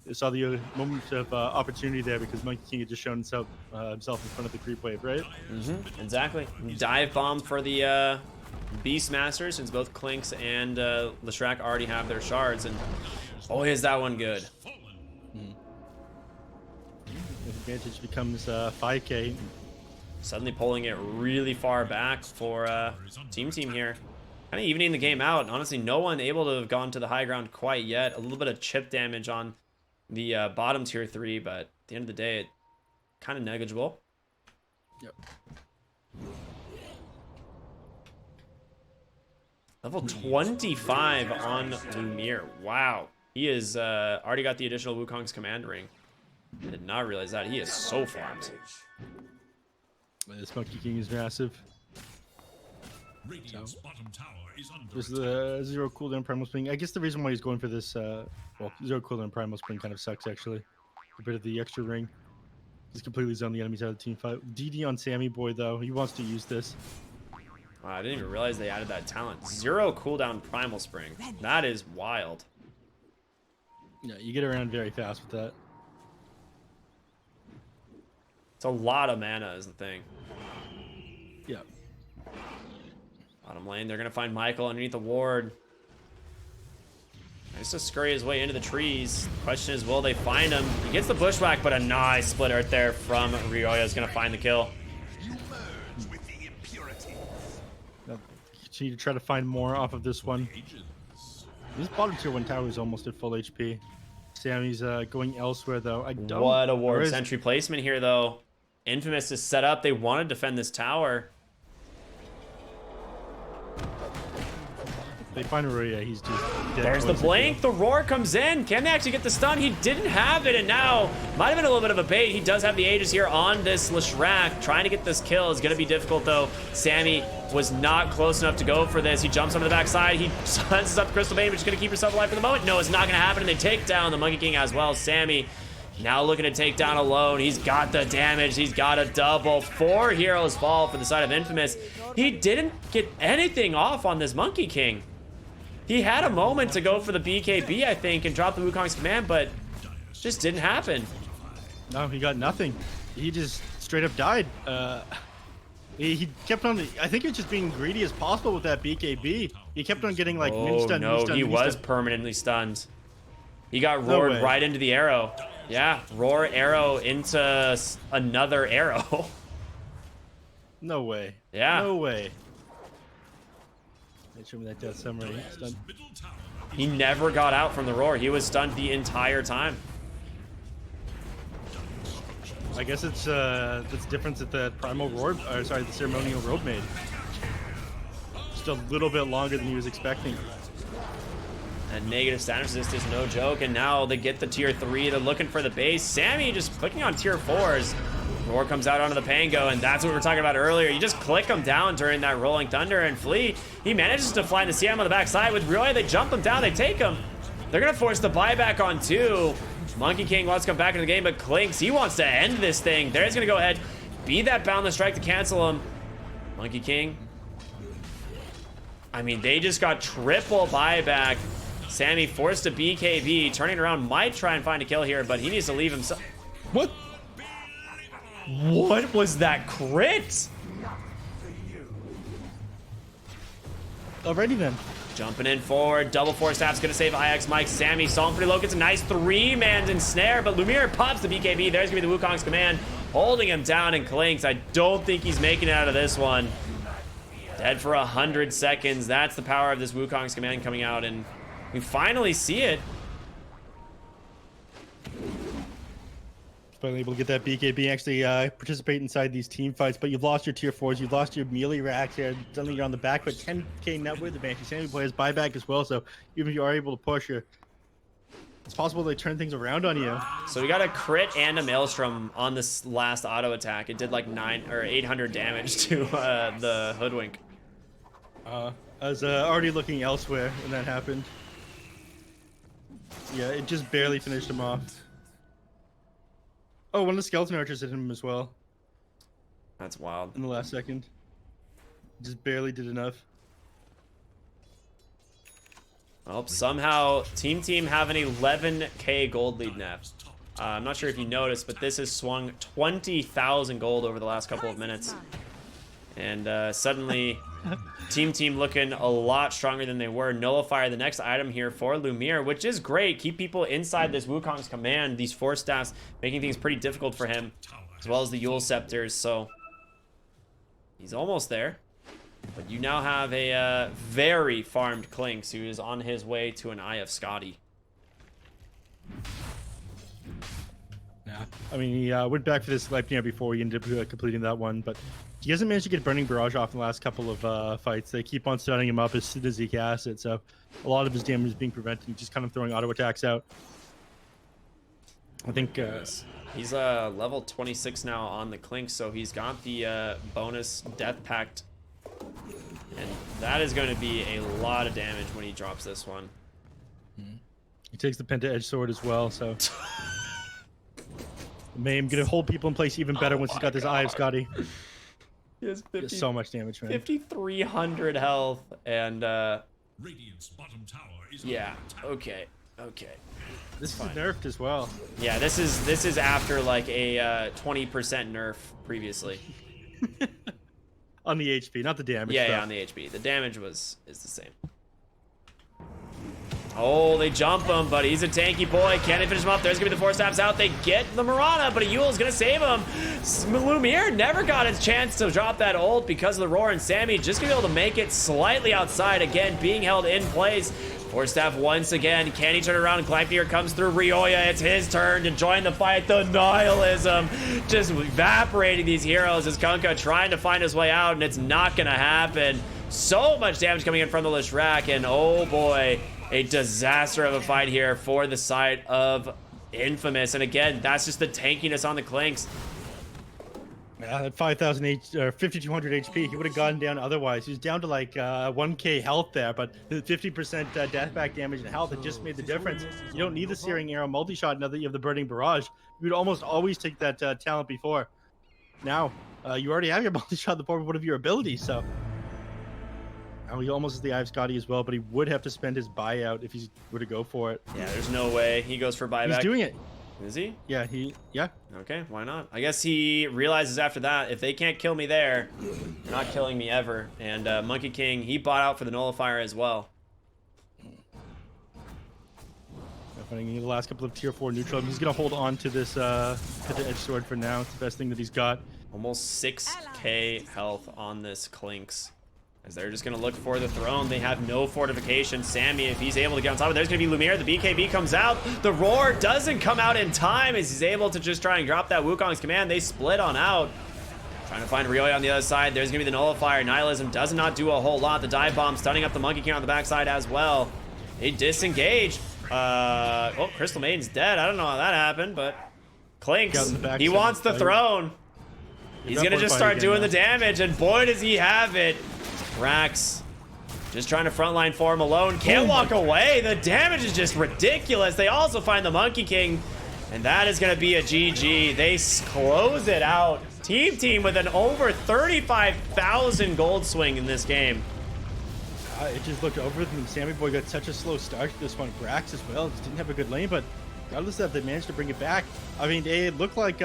they saw the moment of opportunity there because Monkey King had just shown himself in front of the creep wave, right? Exactly. Dive bomb for the Beastmasters, since both Clinks and Leshrac already have their shards. And boy, is that one good. The advantage becomes 5k. Suddenly pulling it really far back for TEAMTEAM here. Kind of evening the game out. Honestly, no one able to have gone to the high ground quite yet. A little bit of chip damage on the bottom tier 3, but at the end of the day, it kind of negligible. Yep. Level 25 on Lumiere. Wow. He is already got the additional Wukong's command ring. I did not realize that. He is so farmed. This Monkey King is massive. Radiant's bottom tower is under There's attack. the zero cooldown primal spring. I guess the reason why he's going for this, well, zero cooldown primal spring kind of sucks actually. A bit of the extra ring. He's completely zoned the enemies out of the team fight. DD on Sammy Boy though, he wants to use this. Wow, I didn't even realize they added that talent. Zero cooldown primal spring. That is wild. Yeah, you get around very fast with that. It's a lot of mana is the thing. Yeah. Bottom lane, they're gonna find Michael underneath the ward. Nice to scurry his way into the trees. The question is, will they find him? He gets the bushwhack, but a nice split right there from Ryoya is gonna find the kill. Now, continue to try to find more off of this one. This bottom tier 1 tower is almost at full HP. Sammy's going elsewhere though. I don't. What a or ward is- sentry placement here, though. Infamous is set up. They want to defend this tower. They find Maria, he's just dead. There's the close. blink. The roar comes in. Can they actually get the stun? He didn't have it, and now might have been a little bit of a bait. He does have the Aegis here on this Leshrac. Trying to get this kill is going to be difficult, though. Sammy was not close enough to go for this. He jumps onto the backside. He senses up Crystal Bane, but just going to keep herself alive for the moment. No, it's not going to happen, and they take down the Monkey King as well. Sammy now looking to take down alone. He's got the damage. He's got a double. 4 heroes fall for the side of Infamous. He didn't get anything off on this Monkey King. He had a moment to go for the BKB, I think, and drop the Wukong's command, but just didn't happen. No, he got nothing. He just straight up died. He kept on. I think he was just being greedy as possible with that BKB. He kept on getting like min Oh stun, min no, stun, he min was stun. permanently stunned. He got No roared way. right into the arrow. Yeah, roar arrow into another arrow. No way. Yeah. No way. Hey, show me that death summary. Stun. Middle tower He never got out from the roar. He was stunned the entire time. I guess it's that's difference that the primal roar, or sorry, the ceremonial robe made. Just a little bit longer than he was expecting. And negative status resist is no joke, and now they get the tier 3. They're looking for the base. Sammy just clicking on tier 4s. Roar comes out onto the Pango, and that's what we were talking about earlier. You just click him down during that Rolling Thunder, and Flea, he manages to fly into CM on the backside. With Ryoya, they jump him down, they take him. They're going to force the buyback on 2. Monkey King wants to come back into the game, but Clinks, he wants to end this thing. There's going to go ahead, be that Boundless Strike to cancel him. Monkey King. I mean, they just got triple buyback. Sammy forced a BKB, turning around, might try and find a kill here, but he needs to leave himself. What? What was that crit? Alrighty then. Jumping in forward, double force staff's gonna save IX Mike. Sammy stalling pretty low, gets a nice 3-man ensnare, but Lumiere pops the BKB. There's gonna be the Wukong's command, holding him down and Clinks. I don't think he's making it out of this one. Dead for 100 seconds. That's the power of this Wukong's command coming out, and we finally see it. Finally able to get that BKB, actually participate inside these team fights, but you've lost your tier 4s, you've lost your melee racks here, suddenly you're on the back, but 10k net with advantage. Sammy plays buyback as well, so even if you are able to push her, it's possible they turn things around on you. So we got a crit and a Maelstrom on this last auto attack. It did like 800 damage to the Hoodwink. I was already looking elsewhere when that happened. Yeah, it just barely finished him off. Oh, one of the skeleton archers hit him as well That's wild. in the last second. Just barely did enough. Well, somehow Team have an 11k gold lead now. I'm not sure if you noticed, but this has swung 20,000 gold over the last couple of minutes. And suddenly, Team looking a lot stronger than they were. Nullifier, the next item here for Lumiere, which is great. Keep people inside this Wukong's command. These force staffs making things pretty difficult for him, as well as the Yule Scepters. So he's almost there. But you now have a very farmed Clinks who is on his way to an Eye of Scotty. Yeah, I mean, he went back for this Sleipnir before he ended up completing that one, but he hasn't managed to get Burning Barrage off in the last couple of fights. They keep on stunning him up as soon as he casts it, so a lot of his damage is being prevented. He's just kind of throwing auto attacks out. I think he's level 26 now on the Clink, so he's got the bonus Death Pact, and that is going to be a lot of damage when he drops this one. he takes the Penta Edge Sword as well, so Mayhem gonna hold people in place even better once he's got this Eye of Scotty. He has He does so much damage, man. 5,300 health, and Radiant's bottom tower is yeah, under attack. okay. This is fine. nerfed as well. Yeah, this is after like a 20% nerf previously. On the HP, not the damage. Yeah, on the HP. The damage is the same. Oh, they jump him, but he's a tanky boy. Can they finish him up? There's gonna be the force staffs out. They get the Marana, but a Yule's gonna save him. Lumiere never got his chance to drop that ult because of the roar, and Sammy just gonna be able to make it slightly outside again, being held in place. Force staff once again. Can he turn around? Gleipnir comes through. Rioya, it's his turn to join the fight. The nihilism just evaporating these heroes as Kunkka trying to find his way out, and it's not gonna happen. So much damage coming in from the Lishrak, and oh boy, a disaster of a fight here for the side of Infamous. And again, that's just the tankiness on the Clinks. Yeah, at 5,000 or 5,200 HP, he would have gone down otherwise. He was down to like 1k health there, but the 50% death back damage and health, it just made the difference. You don't need the Searing Arrow multi-shot now that you have the Burning Barrage. You would almost always take that talent before. Now, you already have your multi-shot in the form of one of your abilities, so. Now he almost has the Eye of Scotty as well, but he would have to spend his buyout if he were to go for it. Yeah, there's no way he goes for buyback. He's doing it. Is he? Yeah, yeah. Okay, why not? I guess he realizes after that, if they can't kill me there, they're not killing me ever. And Monkey King, he bought out for the Nullifier as well. Finding the last couple of tier 4 neutral. He's going to hold on to this Penta Edge Sword for now. It's the best thing that he's got. Almost 6k health on this Clinks, as they're just going to look for the throne. They have no fortification. Sammy, if he's able to get on top of it, there's going to be Lumiere. The BKB comes out. The roar doesn't come out in time as he's able to just try and drop that Wukong's command. They split on out. Trying to find Ryoya on the other side. There's going to be the Nullifier. Nihilism does not do a whole lot. The dive bomb stunning up the Monkey King on the backside as well. They disengage. Oh, Crystal Maiden's dead. I don't know how that happened, but Clinks, he wants the throne. He's going to just start doing the damage, and boy, does he have it. Rax just trying to frontline for him alone. Can't walk away. The damage is just ridiculous. They also find the Monkey King, and that is going to be a GG. They close it out. Team with an over 35,000 gold swing in this game. It just looked over them. Sammy Boy got such a slow start to this one. Brax as well just didn't have a good lane, but regardless of that, they managed to bring it back. I mean, it looked like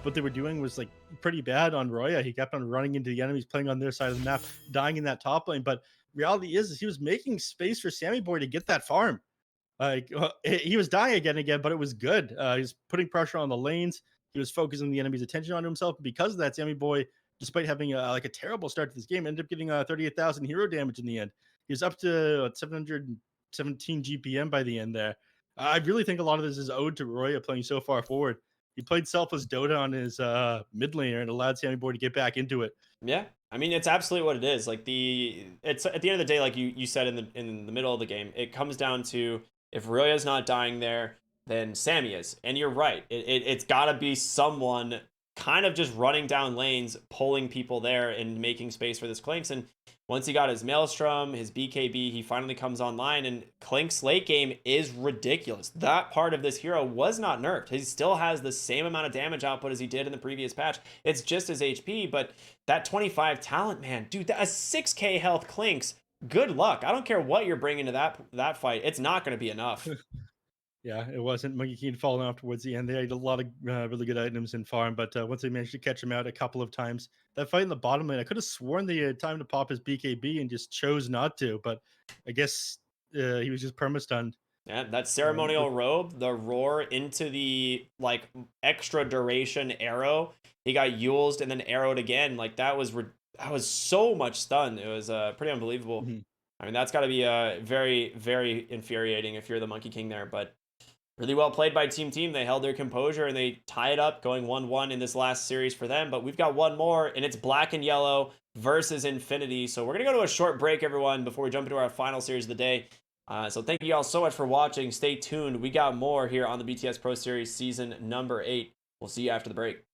what they were doing was like pretty bad on Roya. He kept on running into the enemies, playing on their side of the map, dying in that top lane. But reality is he was making space for Sammy Boy to get that farm. Like he was dying again and again, but it was good. He was putting pressure on the lanes. He was focusing the enemy's attention on himself. Because of that, Sammy Boy, despite having like a terrible start to this game, ended up getting 38,000 hero damage in the end. He was up to 717 GPM by the end there. I really think a lot of this is owed to Roya playing so far forward. He played selfless Dota on his mid laner and allowed Sammy Boy to get back into it. Yeah, I mean it's absolutely what it is. Like it's at the end of the day, like you said in the middle of the game, it comes down to if Roya's not dying there, then Sammy is. And you're right. It's got to be someone kind of just running down lanes, pulling people there and making space for this Clinks. And once he got his Maelstrom, his BKB, he finally comes online, and Clink's late game is ridiculous. That part of this hero was not nerfed. He still has the same amount of damage output as he did in the previous patch. It's just his HP, but that 25 talent, man, dude, a 6k health Clinks, good luck. I don't care what you're bringing to that fight. It's not going to be enough. Yeah, it wasn't. Monkey King falling off towards the end. They had a lot of really good items in farm, but once they managed to catch him out a couple of times, that fight in the bottom lane, I could have sworn they had time to pop his BKB and just chose not to, but I guess he was just perma-stunned. Yeah, that ceremonial robe, the roar into the like extra duration arrow. He got Yulesed and then arrowed again. Like that was so much stun. It was pretty unbelievable. Mm-hmm. I mean, that's got to be very, very infuriating if you're the Monkey King there. But really well played by TEAMTEAM. They held their composure and they tie it up, going 1-1 in this last series for them. But we've got one more, and it's Black and Yellow versus Infinity. So we're going to go to a short break, everyone, before we jump into our final series of the day. So thank you all so much for watching. Stay tuned. We got more here on the BTS Pro Series season number 8. We'll see you after the break.